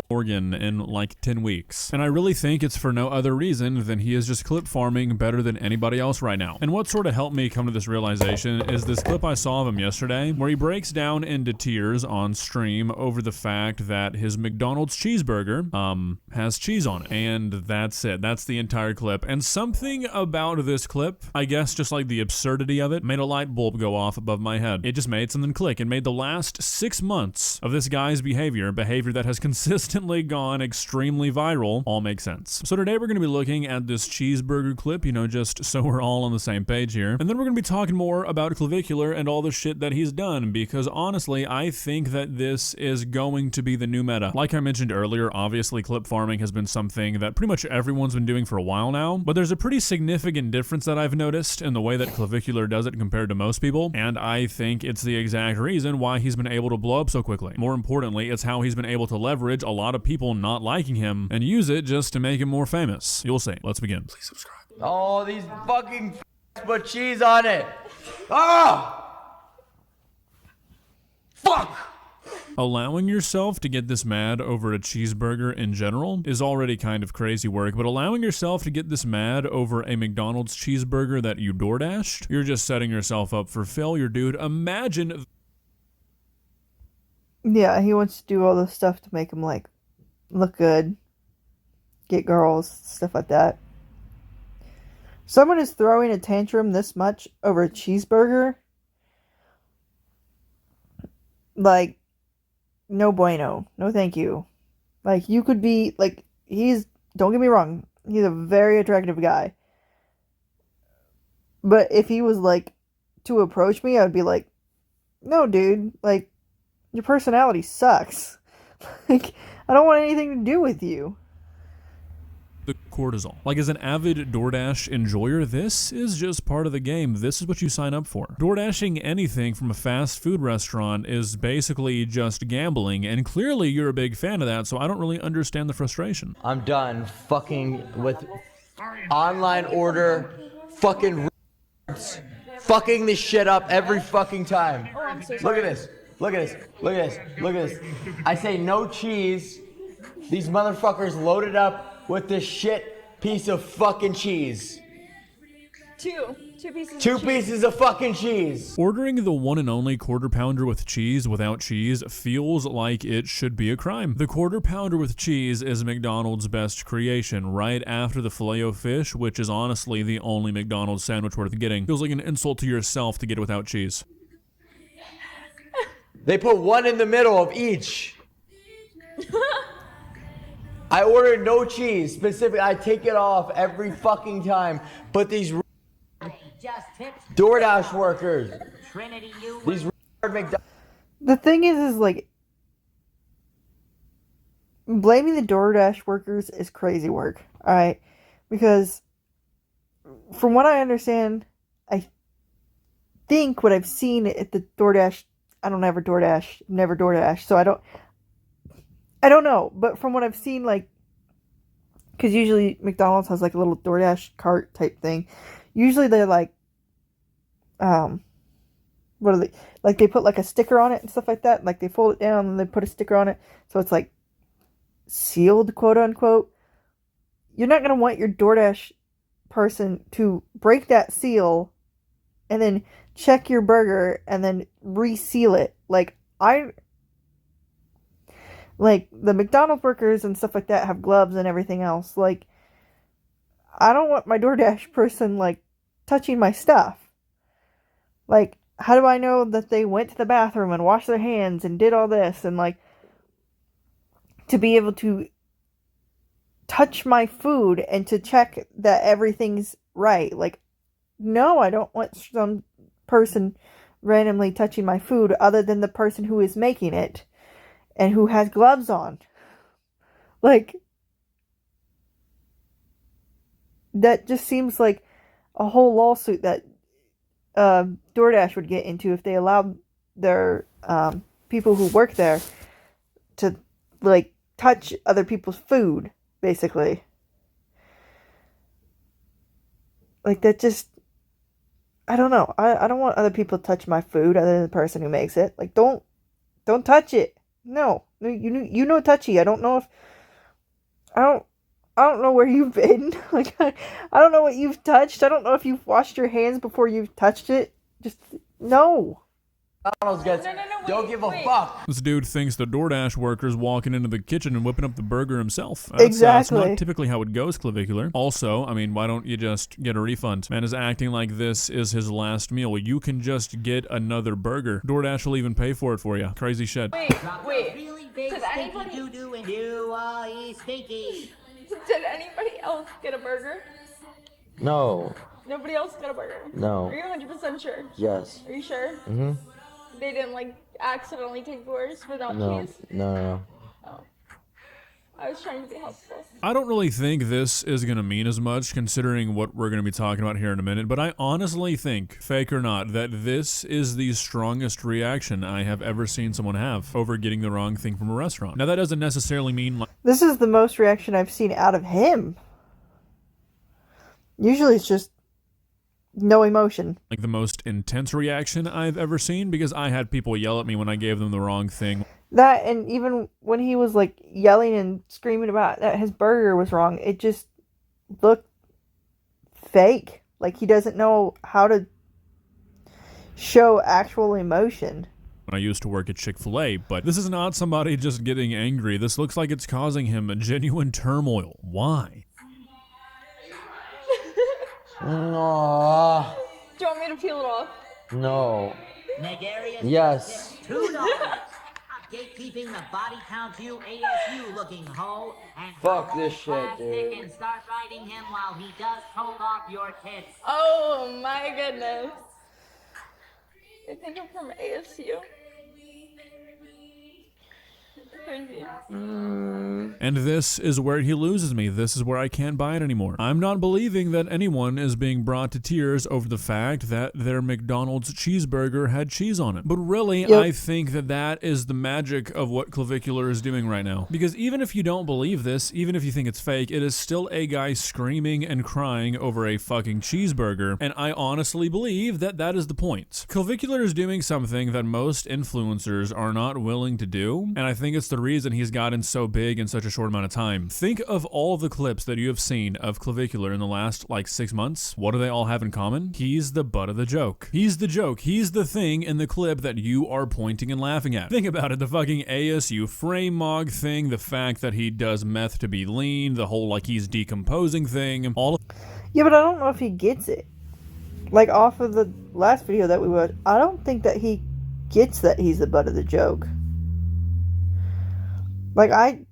Morgan in like 10 weeks. And I really think it's for no other reason than he is just clip farming better than anybody else right now. And what sort of helped me come to this realization is this clip I saw of him yesterday where he breaks down into tears on stream over the fact that his McDonald's cheeseburger has cheese on it. And that's it. That's the entire clip. And something about this clip, I guess just like the absurdity of it, made a light bulb go off above my head. It just made something click and made the last 6 months of this guy's behavior that has consistently gone extremely viral, all make sense. So today we're going to be looking at this cheeseburger clip, just so we're all on the same page here. And then we're going to be talking more about Clavicular and all the shit that he's done, because honestly, I think that this is going to be the new meta. Like I mentioned earlier, obviously clip farming has been something that pretty much everyone's been doing for a while now, but there's a pretty significant difference that I've noticed in the way that Clavicular does it compared to most people, and I think it's the exact reason why he's been able to blow up so quickly. More importantly, it's how he's been able to leverage a lot of people not liking him and use it just to make him more famous. You'll see. Let's begin. Please subscribe. Oh, these fucking put cheese on it. Ah! Fuck! Allowing yourself to get this mad over a cheeseburger in general is already kind of crazy work, but allowing yourself to get this mad over a McDonald's cheeseburger that you DoorDashed, you're just setting yourself up for failure, dude. Imagine... Yeah, he wants to do all this stuff to make him, like, look good, get girls, stuff like that. Someone is throwing a tantrum this much over a cheeseburger? Like, no bueno. No thank you. Like, you could be, like, don't get me wrong, he's a very attractive guy. But if he was, like, to approach me, I would be like, no, dude, like, your personality sucks. Like, I don't want anything to do with you. The cortisol. Like, as an avid DoorDash enjoyer, this is just part of the game. This is what you sign up for. DoorDashing anything from a fast food restaurant is basically just gambling, and clearly you're a big fan of that, so I don't really understand the frustration. I'm done fucking with online order, fucking fucking this shit up every fucking time. Look at this. Look at this. Look at this. Look at this. I say no cheese. These motherfuckers loaded up with this shit piece of fucking cheese. Two pieces. Two pieces of fucking cheese. Ordering the one and only quarter pounder with cheese without cheese feels like it should be a crime. The quarter pounder with cheese is McDonald's best creation, right after the Filet-O-Fish, which is honestly the only McDonald's sandwich worth getting. Feels like an insult to yourself to get it without cheese. They put one in the middle of each. I ordered no cheese. Specifically, I take it off every fucking time. But these DoorDash workers, these McDonald's. The thing is like, blaming the DoorDash workers is crazy work, alright? Because, from what I understand, I think what I've seen at the DoorDash, I don't ever DoorDash, never DoorDash, so I don't know, but from what I've seen, like, because usually McDonald's has, like, a little DoorDash cart type thing. Usually they're, like, what are they, like, they put, like, a sticker on it and stuff like that, like, they fold it down and they put a sticker on it, so it's, like, sealed, quote-unquote. You're not going to want your DoorDash person to break that seal and then check your burger and then reseal it. Like the McDonald's workers and stuff like that have gloves and everything else. Like, I don't want my DoorDash person, like, touching my stuff. Like, how do I know that they went to the bathroom and washed their hands and did all this and, like, to be able to touch my food and to check that everything's right? Like, no, I don't want some person randomly touching my food other than the person who is making it and who has gloves on. Like, that just seems like a whole lawsuit that DoorDash would get into if they allowed their people who work there to, like, touch other people's food, basically. Like, that just... I don't know. I don't want other people to touch my food other than the person who makes it. Like, don't touch it. No, you know, touchy. I don't know if I don't. I don't know where you've been. Like, I don't know what you've touched. I don't know if you've washed your hands before you've touched it. Just, no. McDonald's gets, No, don't give a fuck. This dude thinks the DoorDash worker's walking into the kitchen and whipping up the burger himself. That's Exactly. not typically how it goes, Clavicular. Also, I mean, why don't you just get a refund? Man is acting like this is his last meal. You can just get another burger. DoorDash will even pay for it for you. Crazy shit. Wait. Did anybody? Did anybody else get a burger? No. Nobody else got a burger. No. Are you 100% sure? Yes. Are you sure? Mm-hmm. They didn't like accidentally take yours without No. cheese? No. Oh. I was trying to be helpful. I don't really think this is going to mean as much considering what we're going to be talking about here in a minute, but I honestly think, fake or not, that this is the strongest reaction I have ever seen someone have over getting the wrong thing from a restaurant. Now, that doesn't necessarily mean like This is the most reaction I've seen out of him. Usually it's just no emotion. the most intense reaction I've ever seen, because I had people yell at me when I gave them the wrong thing. That, and even when he was like yelling and screaming about that his burger was wrong, it just looked fake. Like he doesn't know how to show actual emotion. When I used to work at Chick-fil-A, but this is not somebody just getting angry. This looks like it's causing him a genuine turmoil. Why? No. Do you want me to peel it off? No. Yes. Gatekeeping the body count you ASU looking hoe and Fuck this shit, dude. and start riding him while he does hold off your tits. Oh my goodness. I think I'm from ASU. Crazy. And this is where he loses me. This is where I can't buy it anymore. I'm not believing that anyone is being brought to tears over the fact that their McDonald's cheeseburger had cheese on it. But really, Yep. I think that that is the magic of what Clavicular is doing right now. Because even if you don't believe this, even if you think it's fake, it is still a guy screaming and crying over a fucking cheeseburger. And I honestly believe that that is the point. Clavicular is doing something that most influencers are not willing to do. And I think it's the reason he's gotten so big in such a short amount of time. Think of all the clips that you have seen of Clavicular in the last 6 months. What do they all have in common? He's the butt of the joke. He's the joke. He's the thing in the clip that you are pointing and laughing at. Think about it, the fucking ASU frame mog thing, the fact that he does meth to be lean, the whole he's decomposing thing, all of Yeah, but I don't know if he gets it. Like off of the last video that we watched, I don't think that he gets that he's the butt of the joke. Like, I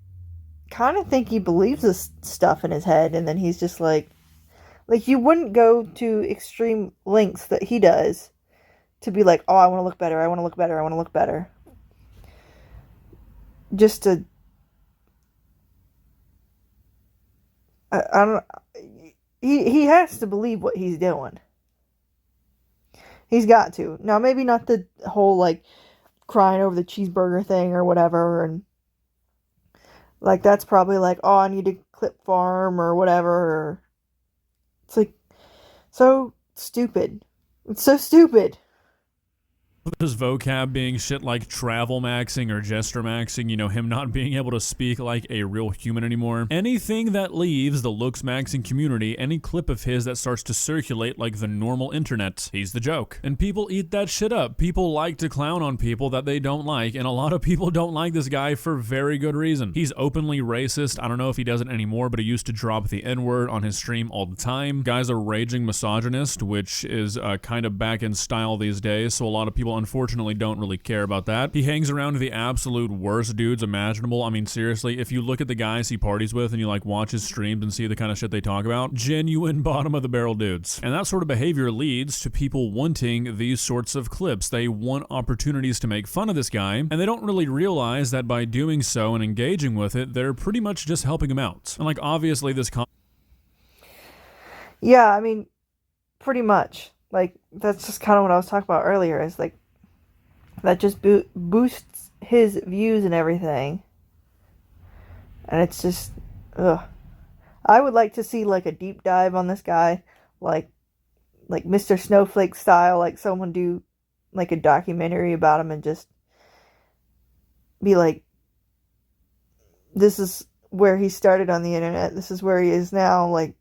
kind of think he believes this stuff in his head, and then he's just like, you wouldn't go to extreme lengths that he does to be like, oh, I want to look better, I want to look better, I want to look better. Just to, I don't, he has to believe what he's doing. He's got to. Now, maybe not the whole, crying over the cheeseburger thing or whatever, and that's probably oh, I need to clip farm or whatever. Or it's so stupid. It's so stupid. his vocab being shit like travel maxing or gesture maxing, him not being able to speak like a real human anymore. Anything that leaves the Looksmaxxing community, any clip of his that starts to circulate like the normal internet, he's the joke. And people eat that shit up. People like to clown on people that they don't like, and a lot of people don't like this guy for very good reason. He's openly racist. I don't know if he does it anymore, but he used to drop the N-word on his stream all the time. Guy's a raging misogynist, which is kind of back in style these days, so a lot of people unfortunately don't really care about that. He hangs around the absolute worst dudes imaginable. I mean, seriously, if you look at the guys he parties with and you watch his streams and see the kind of shit they talk about, genuine bottom of the barrel dudes. And that sort of behavior leads to people wanting these sorts of clips. They want opportunities to make fun of this guy, and they don't really realize that by doing so and engaging with it, they're pretty much just helping him out. And obviously this yeah, I mean, pretty much. That's just kind of what I was talking about earlier, is that just boosts his views and everything. And it's just, ugh. I would like to see a deep dive on this guy, like Mr. Snowflake style, like someone do like a documentary about him and just be like, this is where he started on the internet, this is where he is now, like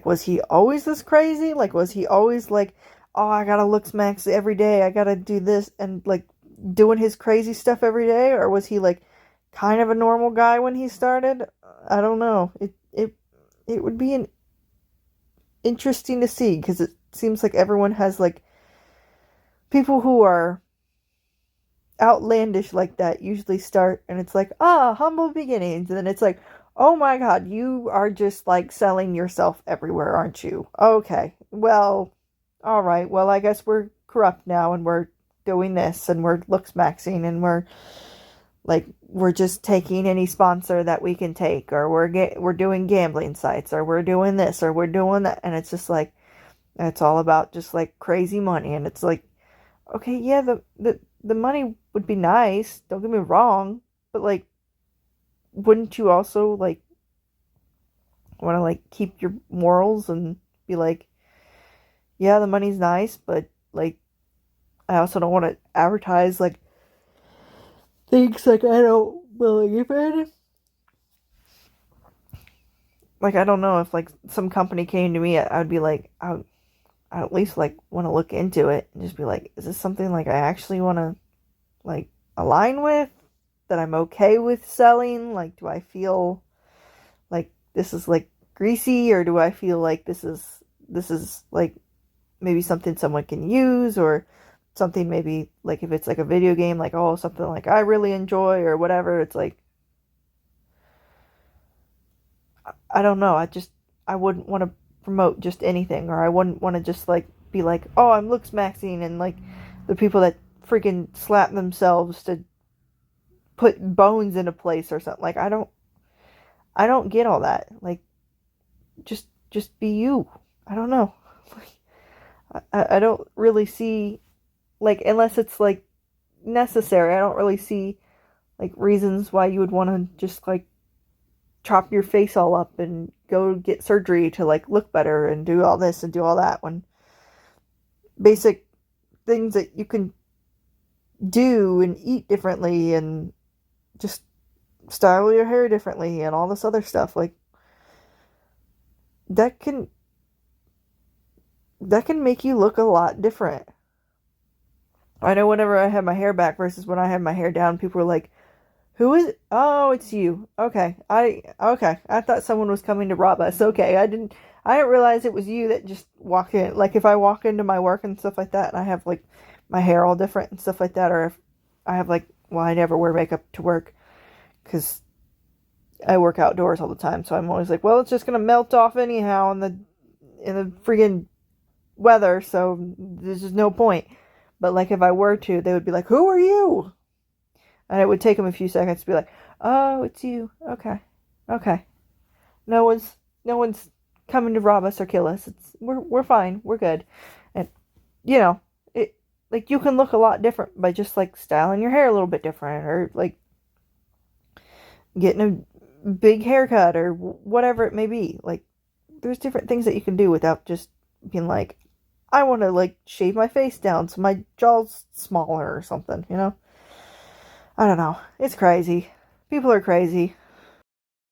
was he always this crazy? Like, was he always like, oh, I gotta Looksmaxx every day, I gotta do this, and like doing his crazy stuff every day? Or was he like kind of a normal guy when he started? I don't know. It would be interesting to see, because it seems like everyone has like people who are outlandish like that usually start, and it's like, humble beginnings, and then it's like, oh my god, you are just like selling yourself everywhere, aren't you? Okay, well, all right, well, I guess we're corrupt now, and we're doing this, and we're Looksmaxxing, and we're just taking any sponsor that we can take, or we're doing gambling sites, or we're doing this, or we're doing that, and it's just like, it's all about just like crazy money. And it's like, okay, yeah, the money would be nice, don't get me wrong, but like, wouldn't you also like want to like keep your morals and be like, yeah, the money's nice, but like, I also don't want to advertise like things like I don't believe in. Like, I don't know, if like some company came to me, I would be like, I'd at least like want to look into it and just be like, is this something like I actually want to like align with, that I'm okay with selling? Like, do I feel like this is like greasy, or do I feel like this is like maybe something someone can use, or something maybe like if it's like a video game, like, oh, something like I really enjoy or whatever. It's like, I don't know. I wouldn't want to promote just anything, or I wouldn't want to just like be like, oh, I'm Looksmaxxing, and like the people that freaking slap themselves to put bones in a place or something. Like, I don't get all that. Like, just be you. I don't know. I don't really see, like, unless it's like necessary, I don't really see like reasons why you would want to just like chop your face all up and go get surgery to like look better and do all this and do all that, when basic things that you can do and eat differently and just style your hair differently and all this other stuff, like that can make you look a lot different. I know whenever I had my hair back versus when I had my hair down, people were like, who is it? Oh, it's you. Okay. I thought someone was coming to rob us. Okay. I didn't realize it was you that just walk in. Like, if I walk into my work and stuff like that, and I have like my hair all different and stuff like that, or if I have like, well, I never wear makeup to work because I work outdoors all the time. So I'm always like, well, it's just going to melt off anyhow in the friggin' weather. So there's just no point. But like, if I were to, they would be like, who are you? And it would take them a few seconds to be like, oh, it's you. Okay. No one's coming to rob us or kill us. We're fine. We're good. And you know, it, like, you can look a lot different by just like styling your hair a little bit different, or like getting a big haircut, or whatever it may be. Like, there's different things that you can do without just being like, I want to like shave my face down so my jaw's smaller or something, you know? I don't know. It's crazy. People are crazy.